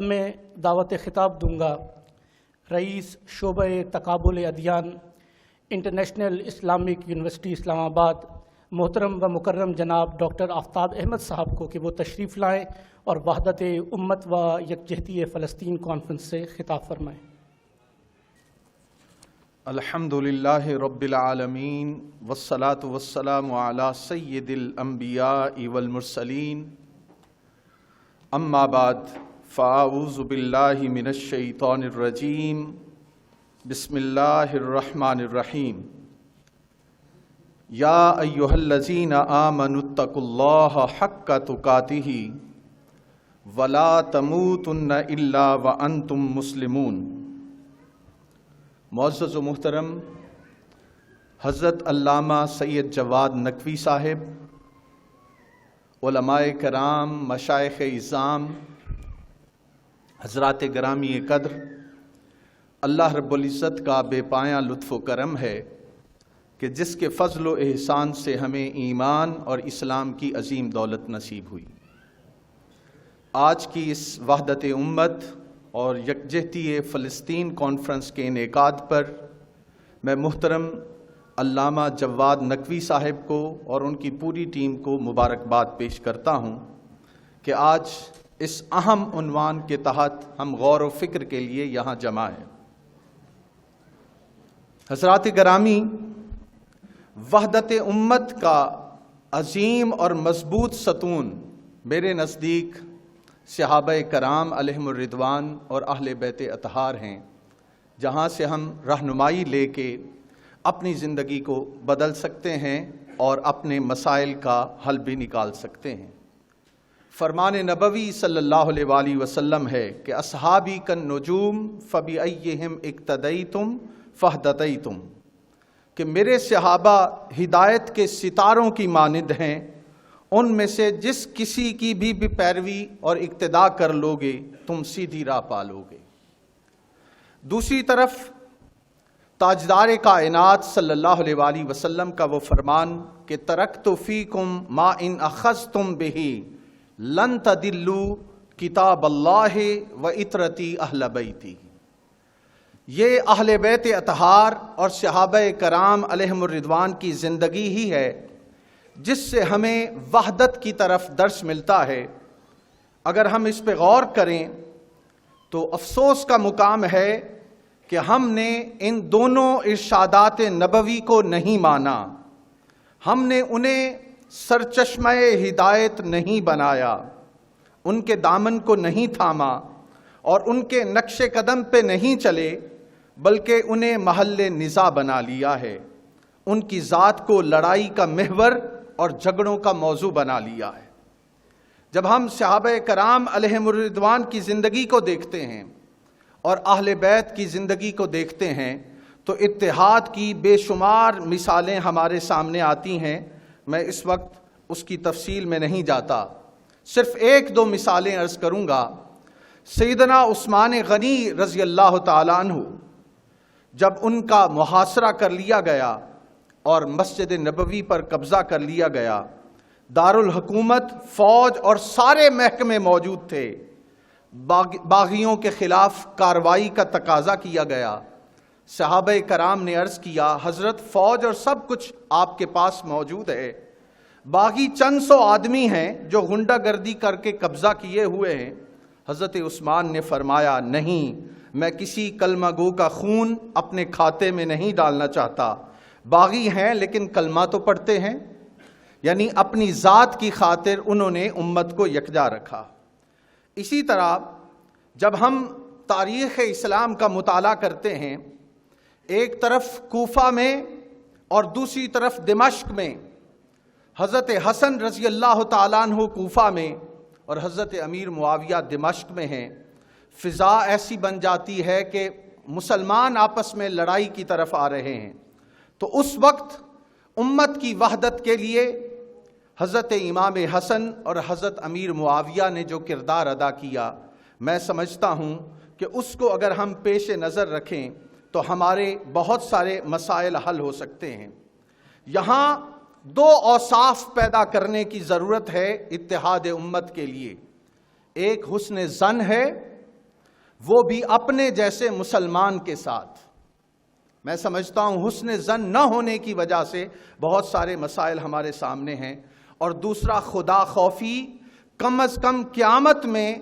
اب میں دعوت خطاب دوں گا رئیس شعبہ تقابل ادیان انٹرنیشنل اسلامک یونیورسٹی اسلام آباد محترم و مکرم جناب ڈاکٹر آفتاب احمد صاحب کو کہ وہ تشریف لائیں اور وحدت امت و یکجہتی فلسطین کانفرنس سے خطاب فرمائیں۔ الحمدللہ رب العالمین والصلاة والسلام علی سید الانبیاء والمرسلین، اما بعد فاعوذ باللہ من الشیطان الرجیم، بسم اللہ الرحمن الرحیم۔ یا ایہا الذین آمنوا اتقوا اللہ حق تقاتہ ولا تموتن الا وانتم مسلمون۔ معزز و محترم حضرت علامہ سید جواد نقوی صاحب، علماء کرام، مشائخ اعظام، حضرات گرامی قدر، اللہ رب العزت کا بے پایاں لطف و کرم ہے کہ جس کے فضل و احسان سے ہمیں ایمان اور اسلام کی عظیم دولت نصیب ہوئی۔ آج کی اس وحدت امت اور یکجہتی فلسطین کانفرنس کے انعقاد پر میں محترم علامہ جواد نقوی صاحب کو اور ان کی پوری ٹیم کو مبارکباد پیش کرتا ہوں کہ آج اس اہم عنوان کے تحت ہم غور و فکر کے لیے یہاں جمع ہیں۔ حضرات گرامی، وحدت امت کا عظیم اور مضبوط ستون میرے نزدیک صحابہ کرام علیہم الرضوان اور اہل بیت اطہار ہیں، جہاں سے ہم رہنمائی لے کے اپنی زندگی کو بدل سکتے ہیں اور اپنے مسائل کا حل بھی نکال سکتے ہیں۔ فرمان نبوی صلی اللہ علیہ وآلہ وسلم ہے کہ اصحابی کالنجوم فبأیہم اقتدیتم فاہتدیتم، کہ میرے صحابہ ہدایت کے ستاروں کی مانند ہیں، ان میں سے جس کسی کی بھی پیروی اور اقتداء کر لوگے تم سیدھی راہ پالو گے۔ دوسری طرف تاجدار کائنات صلی اللہ علیہ وآلہ وسلم کا وہ فرمان کہ ترکت فیکم ما ان اخذتم بہ لن تضلوا کتاب اللہ و اطرتی اہل بیتی۔ یہ اہل بیت اطہار اور صحابہ کرام علیہم الرضوان کی زندگی ہی ہے جس سے ہمیں وحدت کی طرف درس ملتا ہے۔ اگر ہم اس پہ غور کریں تو افسوس کا مقام ہے کہ ہم نے ان دونوں ارشادات نبوی کو نہیں مانا، ہم نے انہیں سرچشمہ ہدایت نہیں بنایا، ان کے دامن کو نہیں تھاما اور ان کے نقش قدم پہ نہیں چلے، بلکہ انہیں محل نزاع بنا لیا ہے، ان کی ذات کو لڑائی کا محور اور جھگڑوں کا موضوع بنا لیا ہے۔ جب ہم صحابہ کرام علیہم الرضوان کی زندگی کو دیکھتے ہیں اور اہل بیت کی زندگی کو دیکھتے ہیں تو اتحاد کی بے شمار مثالیں ہمارے سامنے آتی ہیں۔ میں اس وقت اس کی تفصیل میں نہیں جاتا، صرف ایک دو مثالیں عرض کروں گا۔ سیدنا عثمان غنی رضی اللہ تعالیٰ عنہ جب ان کا محاصرہ کر لیا گیا اور مسجد نبوی پر قبضہ کر لیا گیا، دارالحکومت، فوج اور سارے محکمے موجود تھے، باغیوں کے خلاف کارروائی کا تقاضا کیا گیا۔ صحابہ کرام نے عرض کیا، حضرت فوج اور سب کچھ آپ کے پاس موجود ہے، باغی چند سو آدمی ہیں جو غنڈہ گردی کر کے قبضہ کیے ہوئے ہیں۔ حضرت عثمان نے فرمایا، نہیں، میں کسی کلمہ گو کا خون اپنے کھاتے میں نہیں ڈالنا چاہتا، باغی ہیں لیکن کلمہ تو پڑھتے ہیں، یعنی اپنی ذات کی خاطر انہوں نے امت کو یکجا رکھا۔ اسی طرح جب ہم تاریخ اسلام کا مطالعہ کرتے ہیں، ایک طرف کوفہ میں اور دوسری طرف دمشق میں حضرت حسن رضی اللہ تعالیٰ عنہ کوفہ میں اور حضرت امیر معاویہ دمشق میں ہیں، فضا ایسی بن جاتی ہے کہ مسلمان آپس میں لڑائی کی طرف آ رہے ہیں۔ تو اس وقت امت کی وحدت کے لیے حضرت امام حسن اور حضرت امیر معاویہ نے جو کردار ادا کیا، میں سمجھتا ہوں کہ اس کو اگر ہم پیش نظر رکھیں تو ہمارے بہت سارے مسائل حل ہو سکتے ہیں۔ یہاں دو اوصاف پیدا کرنے کی ضرورت ہے اتحاد امت کے لیے، ایک حسن ظن ہے وہ بھی اپنے جیسے مسلمان کے ساتھ۔ میں سمجھتا ہوں حسن ظن نہ ہونے کی وجہ سے بہت سارے مسائل ہمارے سامنے ہیں۔ اور دوسرا خدا خوفی، کم از کم قیامت میں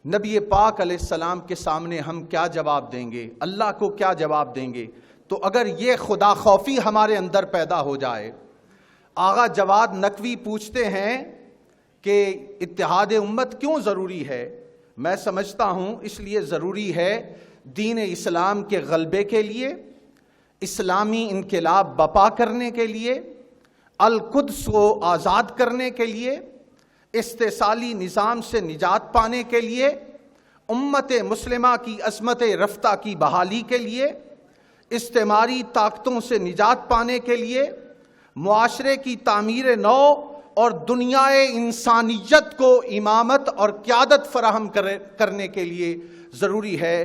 نبی پاک علیہ السلام کے سامنے ہم کیا جواب دیں گے، اللہ کو کیا جواب دیں گے؟ تو اگر یہ خدا خوفی ہمارے اندر پیدا ہو جائے۔ آغا جواد نقوی پوچھتے ہیں کہ اتحاد امت کیوں ضروری ہے؟ میں سمجھتا ہوں اس لیے ضروری ہے دین اسلام کے غلبے کے لیے، اسلامی انقلاب بپا کرنے کے لیے، القدس کو آزاد کرنے کے لیے، استحصالی نظام سے نجات پانے کے لیے، امت مسلمہ کی عظمت رفتہ کی بحالی کے لیے، استعماری طاقتوں سے نجات پانے کے لیے، معاشرے کی تعمیر نو اور دنیا انسانیت کو امامت اور قیادت فراہم کرنے کے لیے ضروری ہے